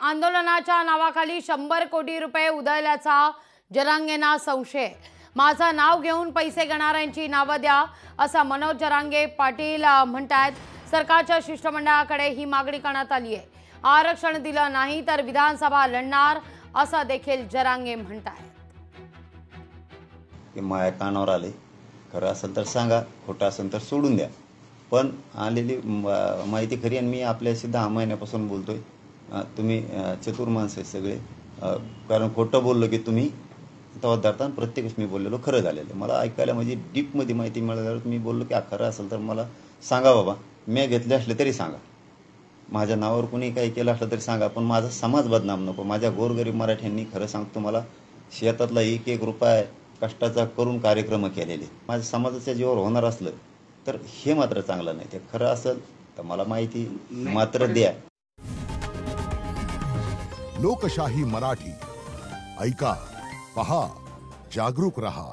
आंदोलनाच्या नावाखाली 100 कोटी रुपये उधळल्याचा जरांगेंना संशय। माझं नाव घेऊन पैसे घेणाऱ्यांची नावं द्या असं मनोज जरांगे पाटील म्हणतात। सरकारच्या शिष्टमंडळाकडे ही मागणी करण्यात आली आहे। आरक्षण दिलं नाही तर विधानसभा लढणार असं देखील जरांगे म्हणतात। माया कानावर आले, खरं असेल तर सांगा, खोटं असेल तर सोडून द्या। पण आलेली माहिती खरी आणि मी आपल्याशी 10 महिन्यापासून बोलतोय। तुम्ही चतुर माणसं आहे सगळे, कारण खोटं बोललो की तुम्ही तेव्हा धरताना प्रत्येकच मी बोललेलो खरं झालेलं। मला ऐकायला म्हणजे डीपमध्ये माहिती मिळाल्यावर मी बोललो की खरं असेल तर मला सांगा बाबा, मी घेतले असले तरी सांगा, माझ्या नावावर कोणी काही केलं असलं तरी सांगा, पण माझा समाज बदनाम नको। माझ्या गोरगरीब मराठ्यांनी खरं सांगतो मला शेतातला एक एक रुपया कष्टाचा करून कार्यक्रम केलेले, माझ्या समाजाच्या जीवावर होणार असलं तर हे मात्र चांगलं नाही। ते खरं असेल तर मला माहिती मात्र द्या। लोकशाही मराठी ऐका, पहा, जागरूक रहा।